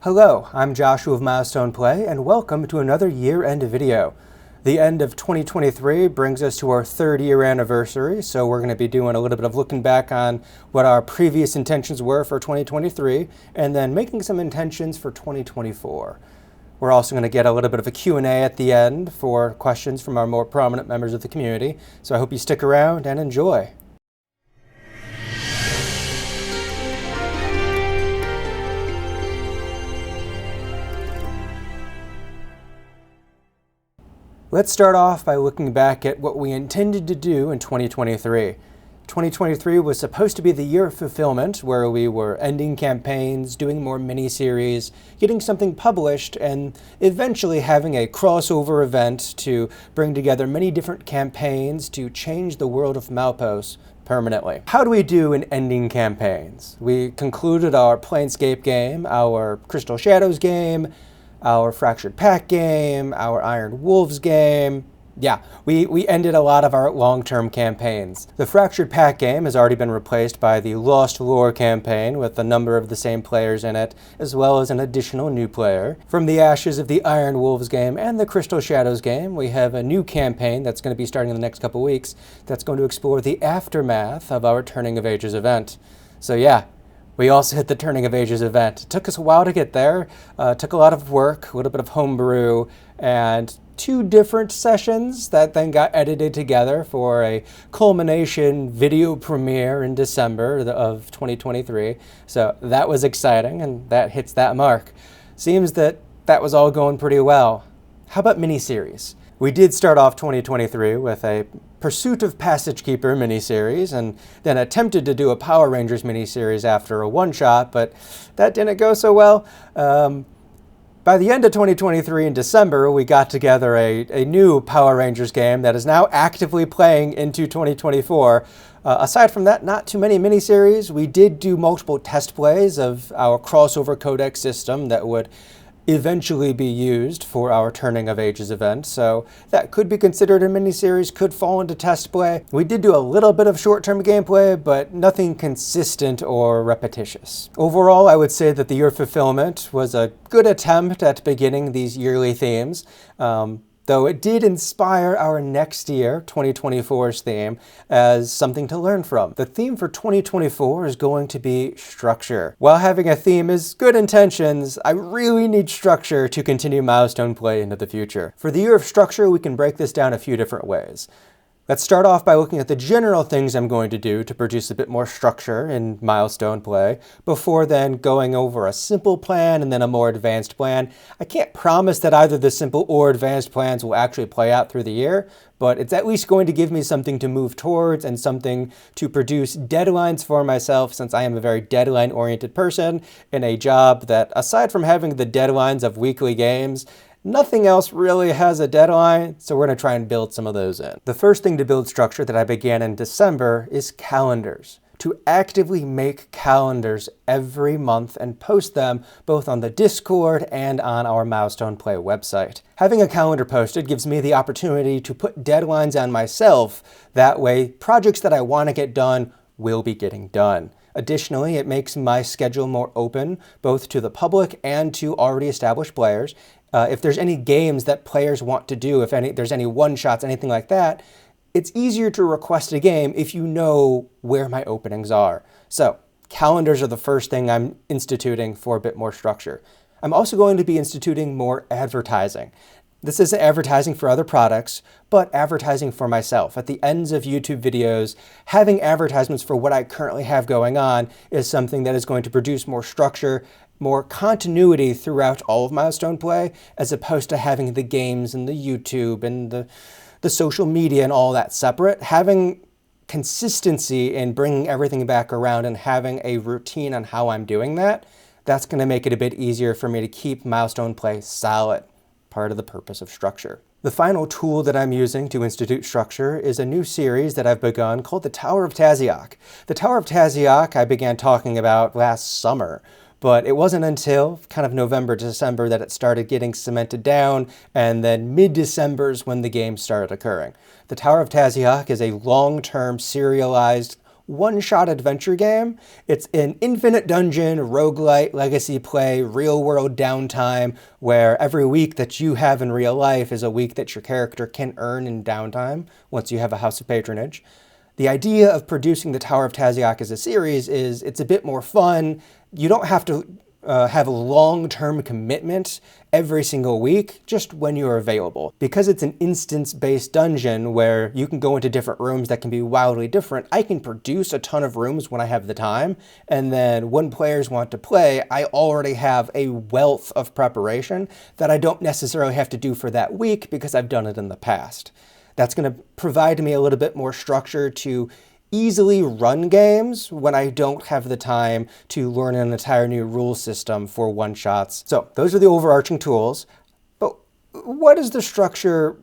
Hello, I'm Joshua of Milestone Play, and welcome to another year-end video. The end of 2023 brings us to our 3rd-year anniversary, so we're going to be doing a little bit of looking back on what our previous intentions were for 2023, and then making some intentions for 2024. We're also going to get a little bit of a Q&A at the end for questions from our more prominent members of the community, so I hope you stick around and enjoy. Let's start off by looking back at what we intended to do in 2023. 2023 was supposed to be the year of fulfillment, where we were ending campaigns, doing more mini-series, getting something published, and eventually having a crossover event to bring together many different campaigns to change the world of Malpos permanently. How do we do in ending campaigns? We concluded our Planescape game, our Crystal Shadows game, our Fractured Pact game, our Iron Wolves game. Yeah, we ended a lot of our long-term campaigns. The Fractured Pact game has already been replaced by the Lost Lore campaign with a number of the same players in it, as well as an additional new player. From the ashes of the Iron Wolves game and the Crystal Shadows game, we have a new campaign that's going to be starting in the next couple weeks that's going to explore the aftermath of our Turning of Ages event. So yeah, we also hit the Turning of Ages event. It took us a while to get there. Took a lot of work, a little bit of homebrew, and 2 different sessions that then got edited together for a culmination video premiere in December of 2023. So that was exciting, and that hits that mark. Seems that was all going pretty well. How about miniseries? We did start off 2023 with a Pursuit of Passage Keeper miniseries, and then attempted to do a Power Rangers miniseries after a one-shot, but that didn't go so well. By the end of 2023 in December, we got together a new Power Rangers game that is now actively playing into 2024. Aside from that, not too many miniseries. We did do multiple test plays of our crossover codex system that would eventually be used for our Turning of Ages event, so that could be considered a miniseries, could fall into test play. We did do a little bit of short-term gameplay, but nothing consistent or repetitious. Overall, I would say that the Year of Fulfillment was a good attempt at beginning these yearly themes, though it did inspire our next year, 2024's theme, as something to learn from. The theme for 2024 is going to be structure. While having a theme is good intentions, I really need structure to continue Milestone Play into the future. For the Year of Structure, we can break this down a few different ways. Let's start off by looking at the general things I'm going to do to produce a bit more structure in Milestone Play, before then going over a simple plan and then a more advanced plan. I can't promise that either the simple or advanced plans will actually play out through the year, but it's at least going to give me something to move towards and something to produce deadlines for myself, since I am a very deadline-oriented person in a job that, aside from having the deadlines of weekly games, nothing else really has a deadline, so we're going to try and build some of those in. The first thing to build structure that I began in December is calendars. To actively make calendars every month and post them both on the Discord and on our Milestone Play website. Having a calendar posted gives me the opportunity to put deadlines on myself. That way, projects that I want to get done will be getting done. Additionally, it makes my schedule more open, both to the public and to already established players. If there's any games that players want to do, if there's any one-shots, anything like that, it's easier to request a game if you know where my openings are. So, calendars are the first thing I'm instituting for a bit more structure. I'm also going to be instituting more advertising. This isn't advertising for other products, but advertising for myself. At the ends of YouTube videos, having advertisements for what I currently have going on is something that is going to produce more structure, more continuity throughout all of Milestone Play, as opposed to having the games and the YouTube and the social media and all that separate. Having consistency in bringing everything back around and having a routine on how I'm doing that, that's going to make it a bit easier for me to keep Milestone Play solid. Part of the purpose of structure. The final tool that I'm using to institute structure is a new series that I've begun called the Tower of Taziok. The Tower of Taziok I began talking about last summer, but it wasn't until kind of November, December that it started getting cemented down, and then mid-December is when the game started occurring. The Tower of Taziok is a long-term serialized one-shot adventure game. It's an infinite dungeon, roguelite, legacy play, real-world downtime, where every week that you have in real life is a week that your character can earn in downtime once you have a House of Patronage. The idea of producing the Tower of Tasiak as a series is it's a bit more fun. You don't have to have a long-term commitment every single week, just when you're available. Because it's an instance-based dungeon where you can go into different rooms that can be wildly different, I can produce a ton of rooms when I have the time, and then when players want to play, I already have a wealth of preparation that I don't necessarily have to do for that week because I've done it in the past. That's going to provide me a little bit more structure to easily run games when I don't have the time to learn an entire new rule system for one-shots. So those are the overarching tools. But what is the structure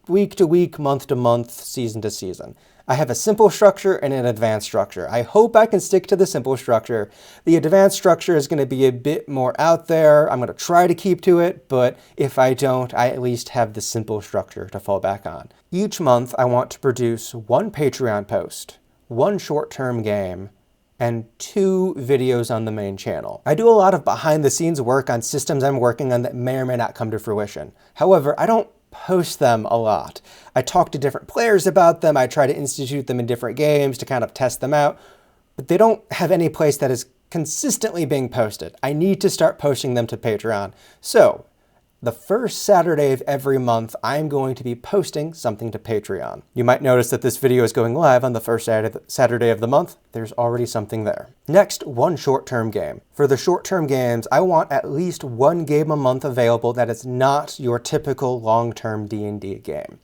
week to week, month to month, season to season? I have a simple structure and an advanced structure. I hope I can stick to the simple structure. The advanced structure is going to be a bit more out there. I'm going to try to keep to it, but if I don't, I at least have the simple structure to fall back on. Each month, I want to produce one Patreon post, one short-term game, and 2 videos on the main channel. I do a lot of behind-the-scenes work on systems I'm working on that may or may not come to fruition. However, I don't post them a lot. I talk to different players about them. I try to institute them in different games to kind of test them out, but they don't have any place that is consistently being posted. I need to start posting them to Patreon. So the first Saturday of every month, I'm going to be posting something to Patreon. You might notice that this video is going live on the first Saturday of the month. There's already something there. Next, one short-term game. For the short-term games, I want at least one game a month available that is not your typical long-term D&D game.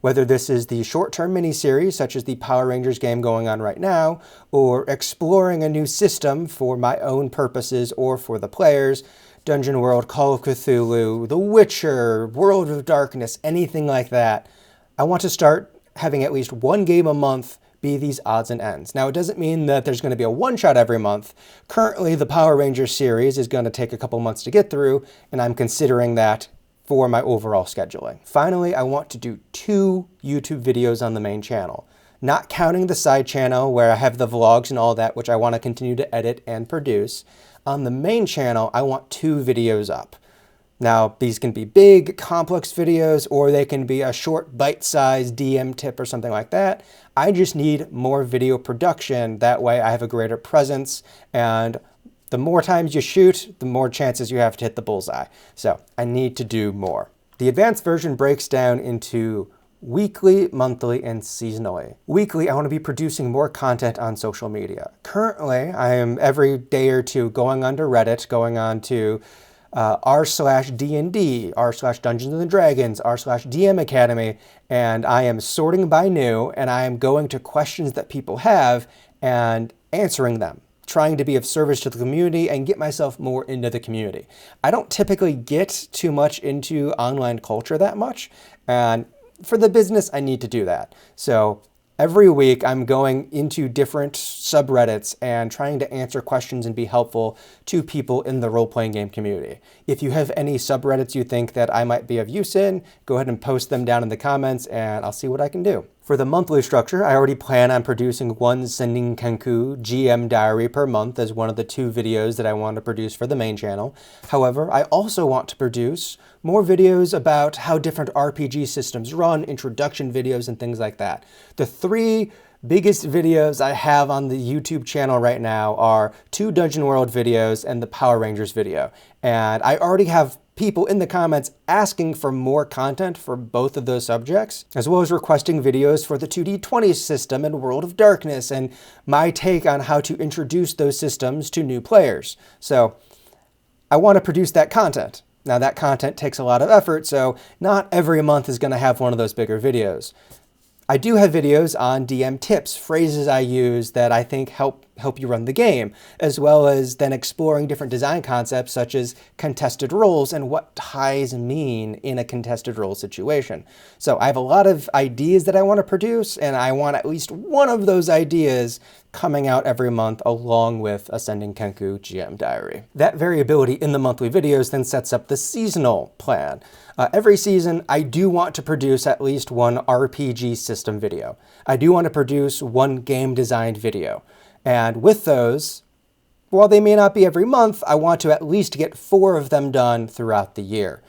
Whether this is the short-term miniseries, such as the Power Rangers game going on right now, or exploring a new system for my own purposes or for the players, Dungeon World, Call of Cthulhu, The Witcher, World of Darkness, anything like that. I want to start having at least one game a month be these odds and ends. Now, it doesn't mean that there's going to be a one-shot every month. Currently, the Power Rangers series is going to take a couple months to get through, and I'm considering that for my overall scheduling. Finally, I want to do 2 YouTube videos on the main channel. Not counting the side channel where I have the vlogs and all that, which I want to continue to edit and produce. On the main channel, I want 2 videos up. Now, these can be big, complex videos, or they can be a short, bite-sized DM tip or something like that. I just need more video production. That way I have a greater presence, and the more times you shoot, the more chances you have to hit the bullseye. So I need to do more. The advanced version breaks down into weekly, monthly, and seasonally. Weekly, I want to be producing more content on social media. Currently, I am every day or two going onto Reddit, going on to r/D&D, r/Dungeons and Dragons, r/DM Academy, and I am sorting by new, and I am going to questions that people have and answering them, trying to be of service to the community and get myself more into the community. I don't typically get too much into online culture that much, and for the business, I need to do that. So every week, I'm going into different subreddits and trying to answer questions and be helpful to people in the role-playing game community. If you have any subreddits you think that I might be of use in, go ahead and post them down in the comments and I'll see what I can do. For the monthly structure, I already plan on producing one Sending Kenku GM diary per month as one of the 2 videos that I want to produce for the main channel. However, I also want to produce more videos about how different RPG systems run, introduction videos, and things like that. The 3 biggest videos I have on the YouTube channel right now are 2 Dungeon World videos and the Power Rangers video. And I already have people in the comments asking for more content for both of those subjects, as well as requesting videos for the 2D20 system and World of Darkness and my take on how to introduce those systems to new players. So I want to produce that content. Now that content takes a lot of effort, so not every month is going to have one of those bigger videos. I do have videos on DM tips, phrases I use that I think help help you run the game, as well as then exploring different design concepts such as contested roles and what ties mean in a contested role situation. So I have a lot of ideas that I want to produce, and I want at least one of those ideas coming out every month along with Ascending Kenku GM Diary. That variability in the monthly videos then sets up the seasonal plan. Every season, I do want to produce at least one RPG system video. I do want to produce one game design video. And with those, while they may not be every month, I want to at least get 4 of them done throughout the year.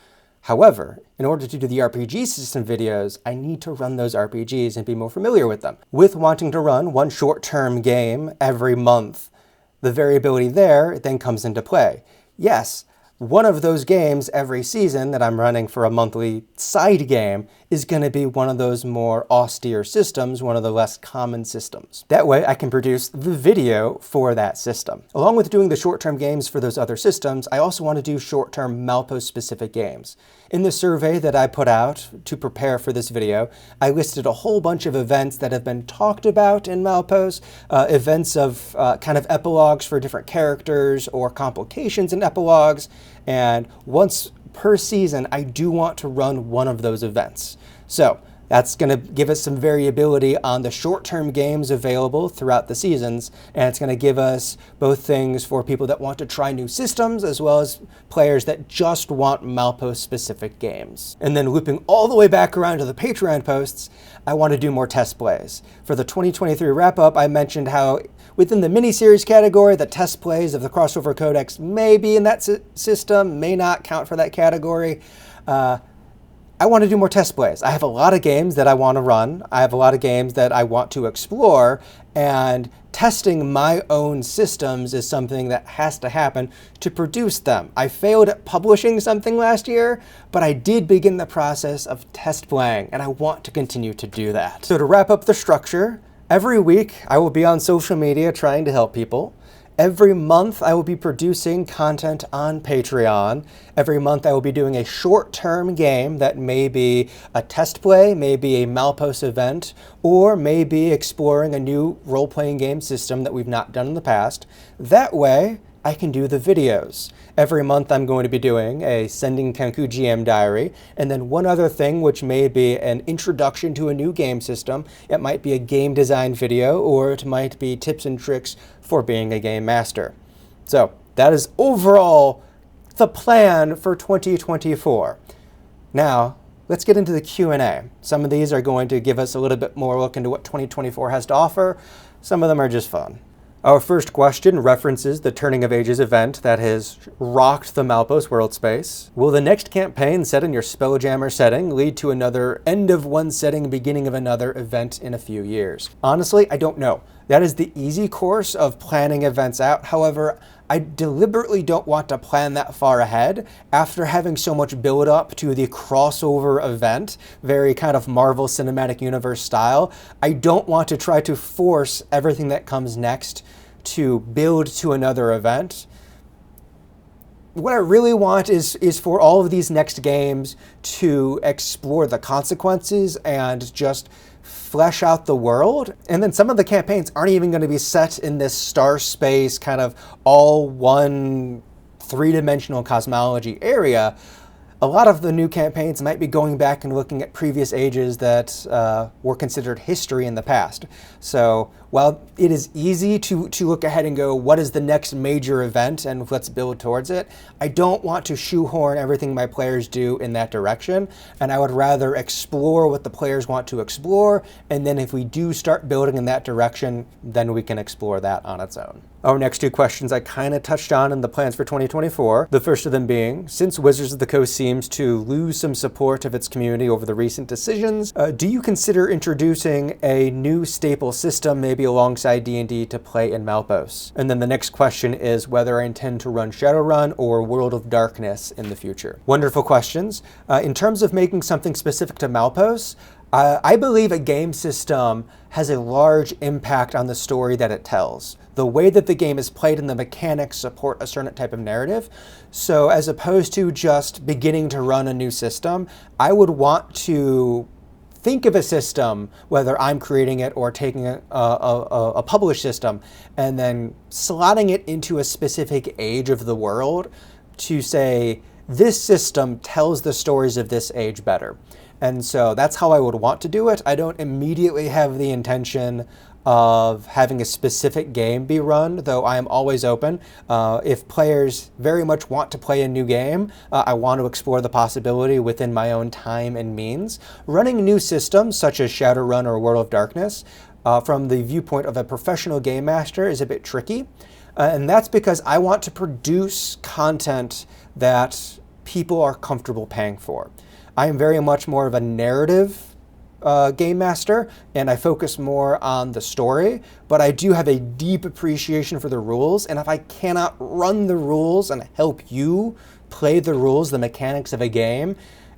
However, in order to do the RPG system videos, I need to run those RPGs and be more familiar with them. With wanting to run one short-term game every month, the variability there then comes into play. Yes, one of those games every season that I'm running for a monthly side game is going to be one of those more austere systems, one of the less common systems. That way I can produce the video for that system. Along with doing the short-term games for those other systems, I also want to do short-term Malpos-specific games. In the survey that I put out to prepare for this video, I listed a whole bunch of events that have been talked about in Malpos, events of kind of epilogues for different characters or complications in epilogues, and once per season, I do want to run one of those events. So that's going to give us some variability on the short-term games available throughout the seasons, and it's going to give us both things for people that want to try new systems as well as players that just want Malpos-specific games. And then looping all the way back around to the Patreon posts, I want to do more test plays. For the 2023 wrap-up, I mentioned how within the mini-series category, the test plays of the Crossover Codex may be in that system, may not count for that category. I want to do more test plays. I have a lot of games that I want to run. I have a lot of games that I want to explore, and testing my own systems is something that has to happen to produce them. I failed at publishing something last year, but I did begin the process of test playing, and I want to continue to do that. So to wrap up the structure, every week I will be on social media trying to help people. Every month I will be producing content on Patreon. Every month I will be doing a short-term game that may be a test play, maybe a Malpos event, or maybe exploring a new role-playing game system that we've not done in the past. That way, I can do the videos. Every month I'm going to be doing a Sending Kenku GM Diary, and then one other thing which may be an introduction to a new game system. It might be a game design video, or it might be tips and tricks for being a game master. So that is overall the plan for 2024. Now, let's get into the Q&A. Some of these are going to give us a little bit more look into what 2024 has to offer. Some of them are just fun. Our first question references the Turning of Ages event that has rocked the Malpos world space. Will the next campaign set in your Spelljammer setting lead to another end of one setting, beginning of another event in a few years? Honestly, I don't know. That is the easy course of planning events out. However, I deliberately don't want to plan that far ahead after having so much build up to the crossover event, very kind of Marvel Cinematic Universe style. I don't want to try to force everything that comes next to build to another event. What I really want is for all of these next games to explore the consequences and just flesh out the world. And then some of the campaigns aren't even going to be set in this star space kind of all one three-dimensional cosmology area. A lot of the new campaigns might be going back and looking at previous ages that were considered history in the past. So while it is easy to look ahead and go, what is the next major event and let's build towards it, I don't want to shoehorn everything my players do in that direction. And I would rather explore what the players want to explore. And then if we do start building in that direction, then we can explore that on its own. Our next two questions I kind of touched on in the plans for 2024. The first of them being, since Wizards of the Coast seems to lose some support of its community over the recent decisions, do you consider introducing a new staple system, maybe alongside D&D, to play in Malpos? And then the next question is whether I intend to run Shadowrun or World of Darkness in the future. Wonderful questions. In terms of making something specific to Malpos, I believe a game system has a large impact on the story that it tells. The way that the game is played and the mechanics support a certain type of narrative. So as opposed to just beginning to run a new system, I would want to think of a system, whether I'm creating it or taking a published system, and then slotting it into a specific age of the world to say, this system tells the stories of this age better. And so that's how I would want to do it. I don't immediately have the intention of having a specific game be run, though I am always open. If players very much want to play a new game, I want to explore the possibility within my own time and means. Running new systems, such as Shadowrun or World of Darkness, from the viewpoint of a professional game master is a bit tricky. And that's because I want to produce content that people are comfortable paying for. I am very much more of a narrative game master, and I focus more on the story, but I do have a deep appreciation for the rules, and if I cannot run the rules and help you play the rules, the mechanics of a game,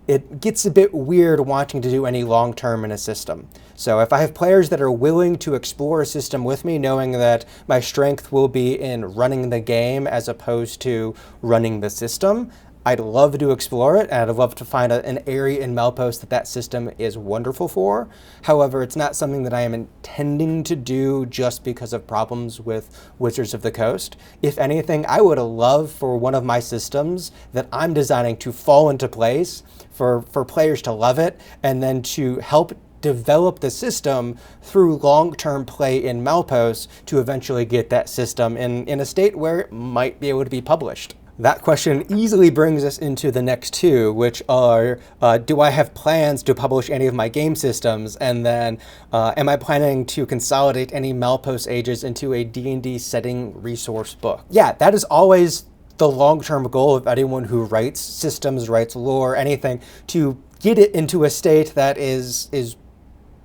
it gets a bit weird wanting to do any long-term in a system. So if I have players that are willing to explore a system with me, knowing that my strength will be in running the game as opposed to running the system, I'd love to explore it, and I'd love to find an area in Milestone that system is wonderful for. However, it's not something that I am intending to do just because of problems with Wizards of the Coast. If anything, I would love for one of my systems that I'm designing to fall into place, for players to love it, and then to help develop the system through long-term play in Milestone to eventually get that system in a state where it might be able to be published. That question easily brings us into the next two, which are, do I have plans to publish any of my game systems? And then, am I planning to consolidate any Milestone ages into a D&D setting resource book? Yeah, that is always the long-term goal of anyone who writes systems, writes lore, anything, to get it into a state that is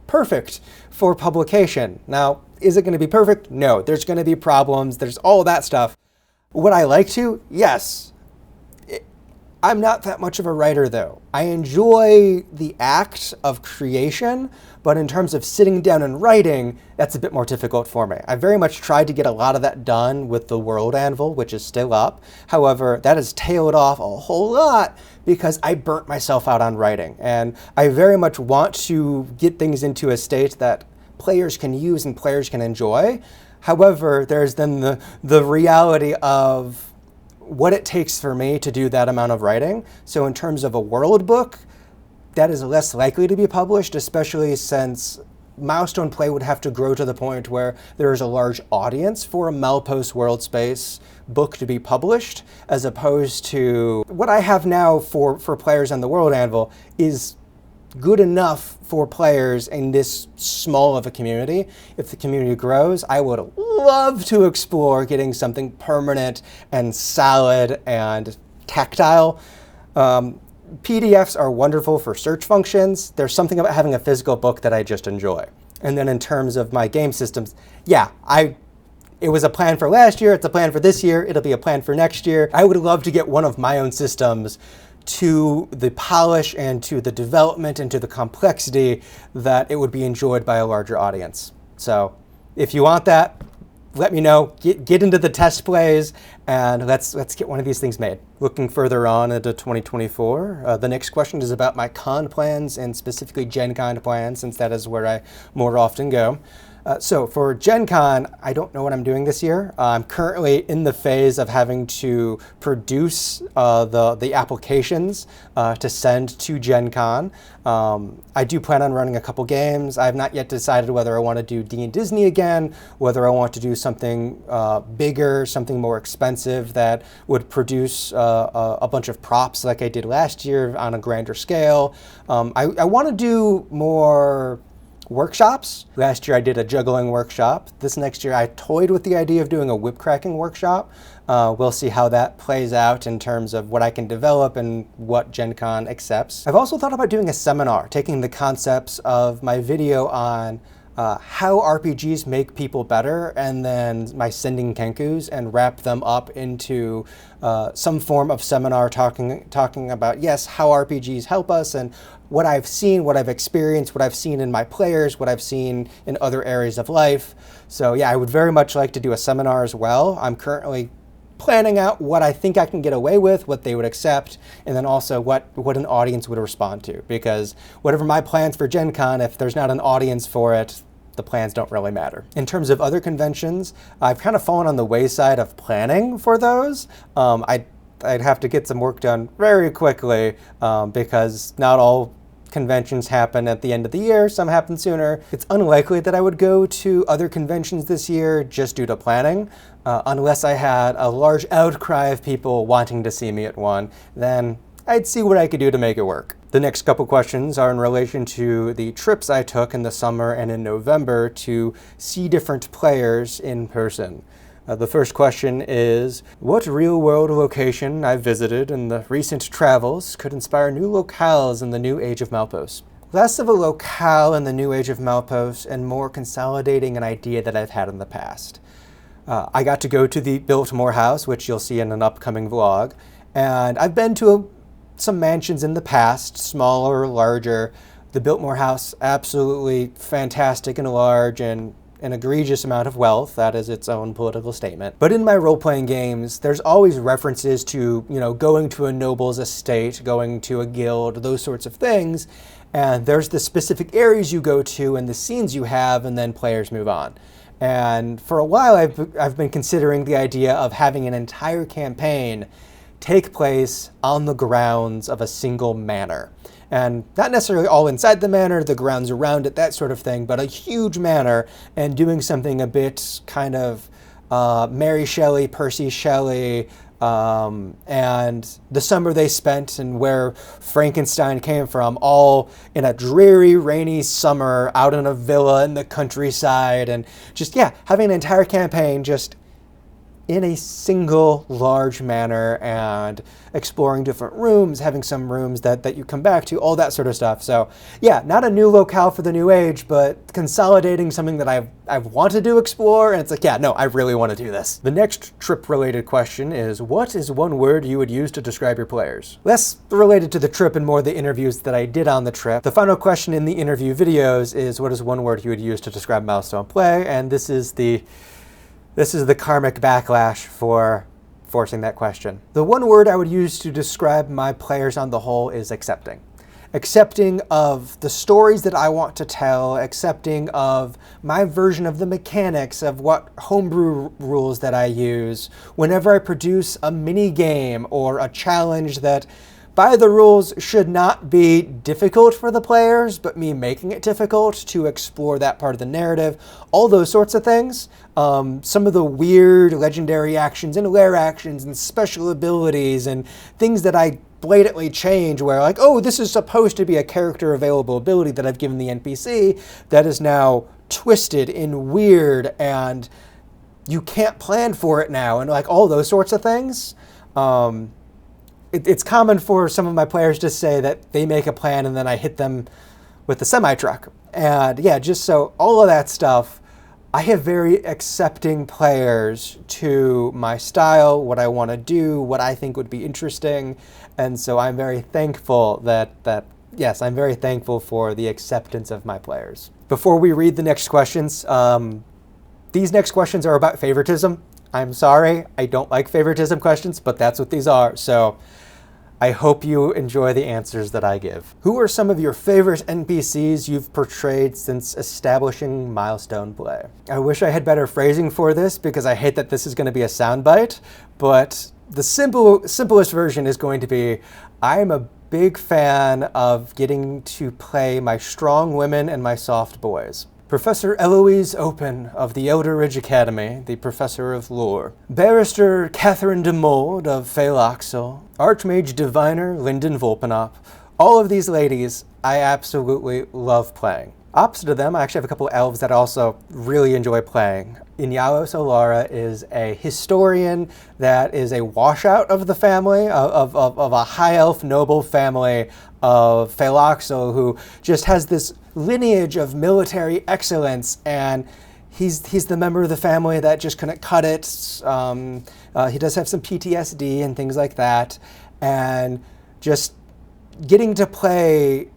perfect for publication. Now, is it going to be perfect? No, there's going to be problems. There's all that stuff. Would I like to? Yes. I'm not that much of a writer, though. I enjoy the act of creation, but in terms of sitting down and writing, that's a bit more difficult for me. I very much tried to get a lot of that done with the World Anvil, which is still up. However, that has tailed off a whole lot because I burnt myself out on writing. And I very much want to get things into a state that players can use and players can enjoy. However, there's then the reality of what it takes for me to do that amount of writing. So in terms of a world book, that is less likely to be published, especially since Milestone play would have to grow to the point where there is a large audience for a Milestone world space book to be published, as opposed to what I have now for players on the World Anvil is good enough for players in this small of a community. If the community grows, I would love to explore getting something permanent and solid and tactile. PDFs are wonderful for search functions. There's something about having a physical book that I just enjoy. And then in terms of my game systems, yeah, it was a plan for last year, it's a plan for this year, it'll be a plan for next year. I would love to get one of my own systems to the polish and to the development and to the complexity that it would be enjoyed by a larger audience. So if you want that, let me know. Get into the test plays, and let's get one of these things made. Looking further on into 2024, the next question is about my con plans, and specifically Gen Con plans, since that is where I more often go. So for Gen Con, I don't know what I'm doing this year. I'm currently in the phase of having to produce the applications to send to Gen Con. I do plan on running a couple games. I have not yet decided whether I want to do D&D Disney again, whether I want to do something bigger, something more expensive that would produce a bunch of props like I did last year on a grander scale. I want to do more workshops. Last year I did a juggling workshop. This next year I toyed with the idea of doing a whip cracking workshop. We'll see how that plays out in terms of what I can develop and what Gen Con accepts. I've also thought about doing a seminar, taking the concepts of my video on how RPGs make people better, and then my sending Kenkus, and wrap them up into some form of seminar talking about, yes, how RPGs help us, and what I've seen, what I've experienced, what I've seen in my players, what I've seen in other areas of life. So yeah, I would very much like to do a seminar as well. I'm currently planning out what I think I can get away with, what they would accept, and then also what an audience would respond to. Because whatever my plans for Gen Con, if there's not an audience for it, the plans don't really matter. In terms of other conventions, I've kind of fallen on the wayside of planning for those. I'd have to get some work done very quickly because not all conventions happen at the end of the year, some happen sooner. It's unlikely that I would go to other conventions this year just due to planning, unless I had a large outcry of people wanting to see me at one, then I'd see what I could do to make it work. The next couple questions are in relation to the trips I took in the summer and in November to see different players in person. The first question is, what real-world location I visited in the recent travels could inspire new locales in the new age of Malpos? Less of a locale in the new age of Malpos and more consolidating an idea that I've had in the past. I got to go to the Biltmore House, which you'll see in an upcoming vlog, and I've been to some mansions in the past, smaller, larger. The Biltmore House, absolutely fantastic and large and an egregious amount of wealth. That is its own political statement. But in my role-playing games, there's always references to, going to a noble's estate, going to a guild, those sorts of things. And there's the specific areas you go to and the scenes you have, and then players move on. And for a while, I've been considering the idea of having an entire campaign take place on the grounds of a single manor. And not necessarily all inside the manor, the grounds around it, that sort of thing, but a huge manor and doing something a bit kind of Mary Shelley, Percy Shelley, and the summer they spent and where Frankenstein came from, all in a dreary, rainy summer out in a villa in the countryside, and just, having an entire campaign just in a single large manor and exploring different rooms, having some rooms that you come back to, all that sort of stuff. So not a new locale for the new age, but consolidating something that I've wanted to explore, and it's like, I really want to do this. The next trip-related question is, what is one word you would use to describe your players? Less related to the trip and more the interviews that I did on the trip. The final question in the interview videos is, what is one word you would use to describe Milestone play? And this is the karmic backlash for forcing that question. The one word I would use to describe my players on the whole is accepting. Accepting of the stories that I want to tell, accepting of my version of the mechanics of what homebrew rules that I use. Whenever I produce a mini game or a challenge that by the rules should not be difficult for the players, but me making it difficult to explore that part of the narrative, all those sorts of things. Some of the weird legendary actions and lair actions and special abilities and things that I blatantly change where like, oh, this is supposed to be a character available ability that I've given the NPC that is now twisted in weird and you can't plan for it now, and like all those sorts of things. It's common for some of my players to say that they make a plan and then I hit them with the semi-truck. And just so all of that stuff, I have very accepting players to my style, what I want to do, what I think would be interesting. And so I'm very thankful I'm very thankful for the acceptance of my players. Before we read the next questions, these next questions are about favoritism. I'm sorry, I don't like favoritism questions, but that's what these are. So I hope you enjoy the answers that I give. Who are some of your favorite NPCs you've portrayed since establishing Milestone play? I wish I had better phrasing for this because I hate that this is going to be a soundbite, but the simplest version is going to be, I'm a big fan of getting to play my strong women and my soft boys. Professor Eloise Open of the Elder Ridge Academy, the professor of lore. Barrister Catherine de Mold of Phaeloxel. Archmage Diviner Lyndon Volpenop. All of these ladies I absolutely love playing. Opposite of them, I actually have a couple of elves that I also really enjoy playing. Inyao Solara is a historian that is a washout of the family, of a high elf noble family of Phaeloxel, who just has this lineage of military excellence, and he's the member of the family that just couldn't cut it. He does have some PTSD and things like that, and just getting to play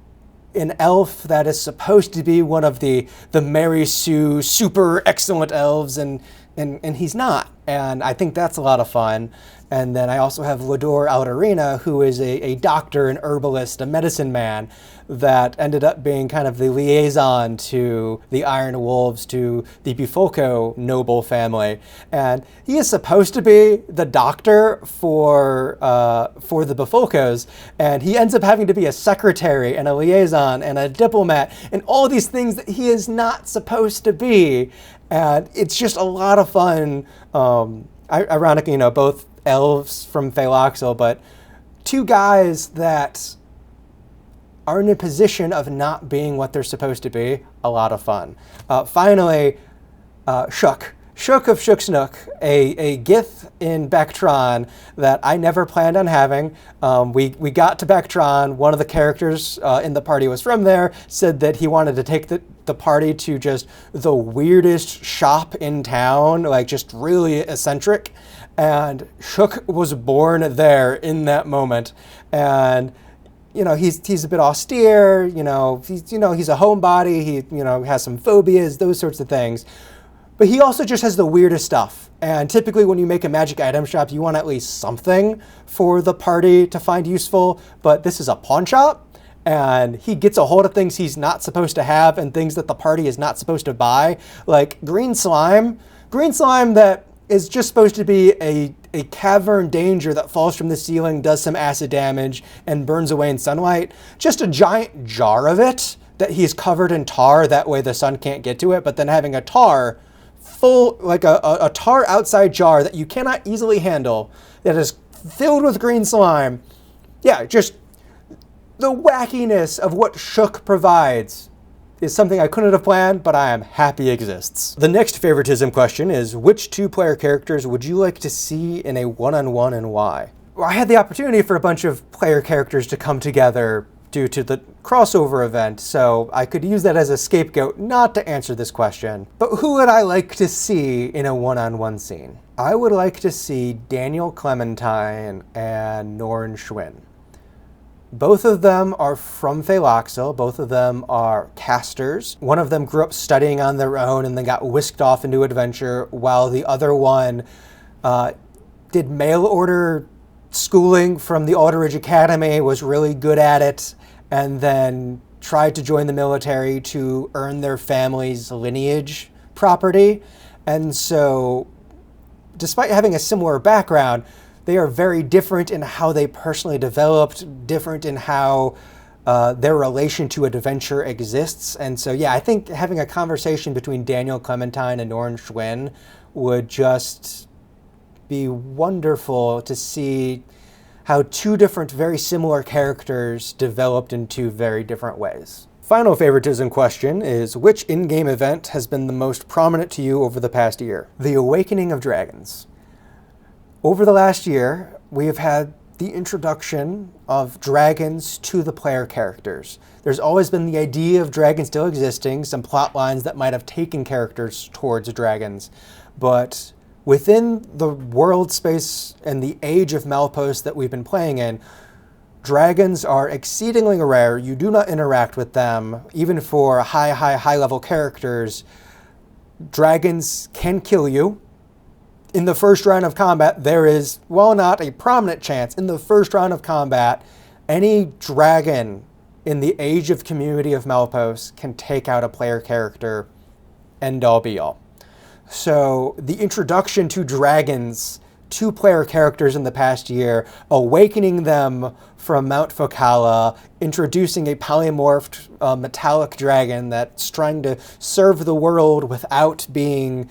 an elf that is supposed to be one of the Mary Sue super excellent elves, and he's not. And I think that's a lot of fun. And then I also have Lador Alderina, who is a doctor, an herbalist, a medicine man that ended up being kind of the liaison to the Iron Wolves, to the Bufolco noble family. And he is supposed to be the doctor for the Bufolcos, and he ends up having to be a secretary and a liaison and a diplomat and all these things that he is not supposed to be. And it's just a lot of fun. Ironically, both elves from Phaloxel, but two guys that are in a position of not being what they're supposed to be. A lot of fun. Finally, Shook. Shook of Shook Snook, a Gith in Bactron that I never planned on having. We got to Bactron. One of the characters in the party was from there, said that he wanted to take the party to just the weirdest shop in town, like just really eccentric. And Shook was born there in that moment. And he's a bit austere, he's a homebody, he has some phobias, those sorts of things. But he also just has the weirdest stuff. And typically when you make a magic item shop, you want at least something for the party to find useful. But this is a pawn shop, and he gets a hold of things he's not supposed to have and things that the party is not supposed to buy, like green slime. Green slime that is just supposed to be a cavern danger that falls from the ceiling, does some acid damage, and burns away in sunlight. Just a giant jar of it that he's covered in tar, that way the sun can't get to it, but then having a tar full, like a tar outside jar that you cannot easily handle, that is filled with green slime. Yeah, just the wackiness of what Shook provides is something I couldn't have planned, but I am happy exists. The next favoritism question is, which two-player characters would you like to see in a one-on-one and why? Well, I had the opportunity for a bunch of player characters to come together due to the crossover event, so I could use that as a scapegoat not to answer this question. But who would I like to see in a one-on-one scene? I would like to see Daniel Clementine and Norn Schwinn. Both of them are from Phaloxel. Both of them are casters. One of them grew up studying on their own and then got whisked off into adventure, while the other one did mail order schooling from the Aldridge Academy, was really good at it, and then tried to join the military to earn their family's lineage property. And so, despite having a similar background, they are very different in how they personally developed, different in how their relation to adventure exists. And so, yeah, I think having a conversation between Daniel Clementine and Norn Schwinn would just be wonderful to see how two different, very similar characters developed in two very different ways. Final favoritism question is, which in-game event has been the most prominent to you over the past year? The Awakening of Dragons. Over the last year, we have had the introduction of dragons to the player characters. There's always been the idea of dragons still existing, some plot lines that might have taken characters towards dragons, but within the world space and the age of Malpost that we've been playing in, dragons are exceedingly rare. You do not interact with them. Even for high level characters, dragons can kill you. In the first round of combat, there is, well, not a prominent chance, in the first round of combat, any dragon in the age of community of Malpost can take out a player character, end all be all. So the introduction to dragons, to player characters in the past year, awakening them from Mount Focala, introducing a polymorphed metallic dragon that's trying to serve the world without being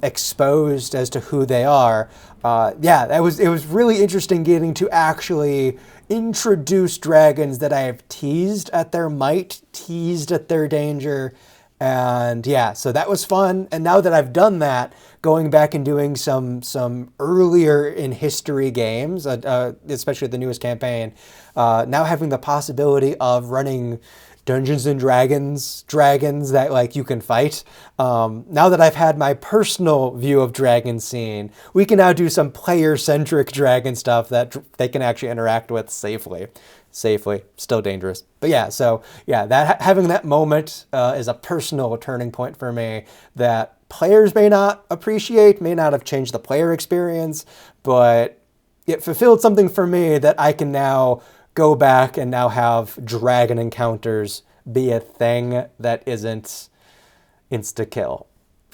exposed as to who they are. It was really interesting getting to actually introduce dragons that I have teased at their might, teased at their danger. And yeah, so that was fun. And now that I've done that, going back and doing some earlier in history games, especially the newest campaign, now having the possibility of running Dungeons and dragons that like you can fight. Now that I've had my personal view of dragon scene, we can now do some player-centric dragon stuff that they can actually interact with safely, still dangerous. But yeah, that having that moment is a personal turning point for me that players may not appreciate, may not have changed the player experience, but it fulfilled something for me that I can now go back and now have dragon encounters be a thing that isn't insta-kill.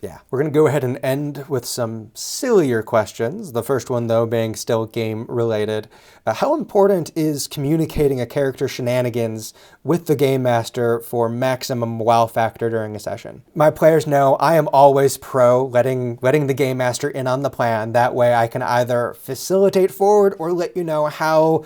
Yeah, we're going to go ahead and end with some sillier questions. The first one, though, being still game-related. How important is communicating a character's shenanigans with the Game Master for maximum wow factor during a session? My players know I am always pro letting the Game Master in on the plan. That way I can either facilitate forward or let you know how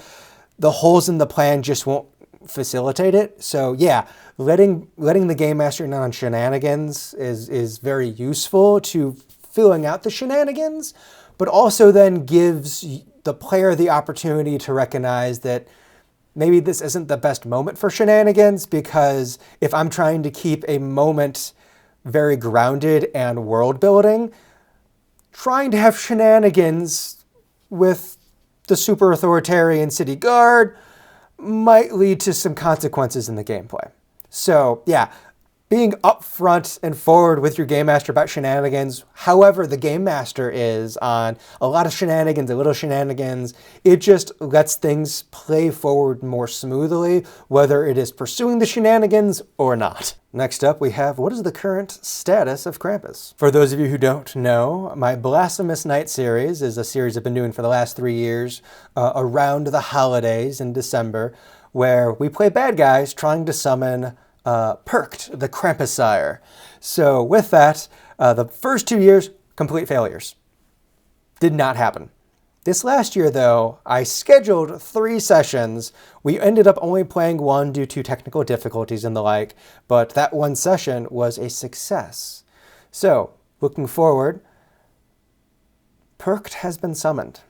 the holes in the plan just won't facilitate it. So yeah, letting the Game Master in on shenanigans is very useful to filling out the shenanigans, but also then gives the player the opportunity to recognize that maybe this isn't the best moment for shenanigans, because if I'm trying to keep a moment very grounded and world building, trying to have shenanigans with the super authoritarian city guard might lead to some consequences in the gameplay. So yeah, being upfront and forward with your Game Master about shenanigans, however the Game Master is on a lot of shenanigans, a little shenanigans, it just lets things play forward more smoothly, whether it is pursuing the shenanigans or not. Next up, we have, what is the current status of Krampus? For those of you who don't know, my Blasphemous Night series is a series I've been doing for the last 3 years around the holidays in December, where we play bad guys trying to summon Perked, the Krampus Sire. So with that, the first 2 years, complete failures. Did not happen. This last year, though, I scheduled 3 sessions. We ended up only playing 1 due to technical difficulties and the like, but that 1 session was a success. So, looking forward, Perked has been summoned.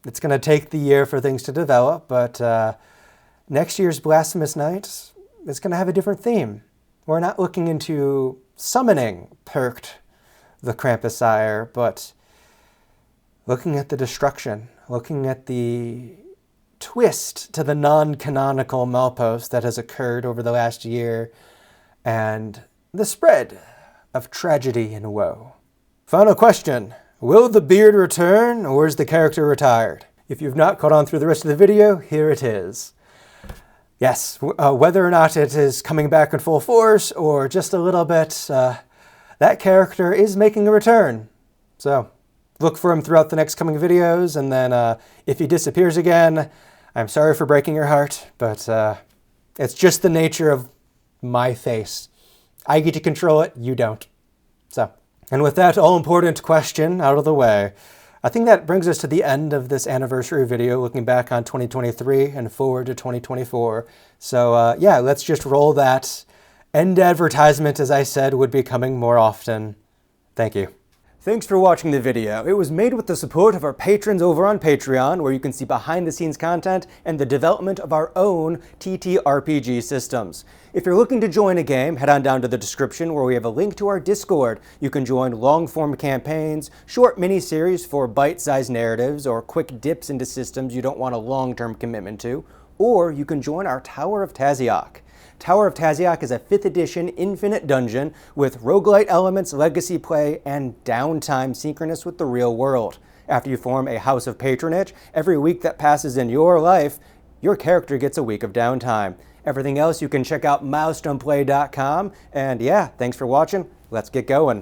It's going to take the year for things to develop, but next year's Blasphemous Night is going to have a different theme. We're not looking into summoning Perked, the Krampus Sire, but looking at the destruction, looking at the twist to the non-canonical milepost that has occurred over the last year, and the spread of tragedy and woe. Final question, will the beard return, or is the character retired? If you've not caught on through the rest of the video, here it is. Yes, whether or not it is coming back in full force or just a little bit, that character is making a return. So look for him throughout the next coming videos, and then if he disappears again, I'm sorry for breaking your heart, but it's just the nature of my face. I get to control it, you don't. So, and with that all-important question out of the way, I think that brings us to the end of this anniversary video, looking back on 2023 and forward to 2024. So yeah, let's just roll that end advertisement, as I said, would be coming more often. Thank you. Thanks for watching the video. It was made with the support of our patrons over on Patreon, where you can see behind-the-scenes content and the development of our own TTRPG systems. If you're looking to join a game, head on down to the description where we have a link to our Discord. You can join long-form campaigns, short mini-series for bite-sized narratives, or quick dips into systems you don't want a long-term commitment to, or you can join our Tower of Taziok. Tower of Taziok is a 5th edition infinite dungeon with roguelite elements, legacy play, and downtime synchronous with the real world. After you form a house of patronage, every week that passes in your life, your character gets a week of downtime. Everything else you can check out milestoneplay.com, and yeah, thanks for watching. Let's get going.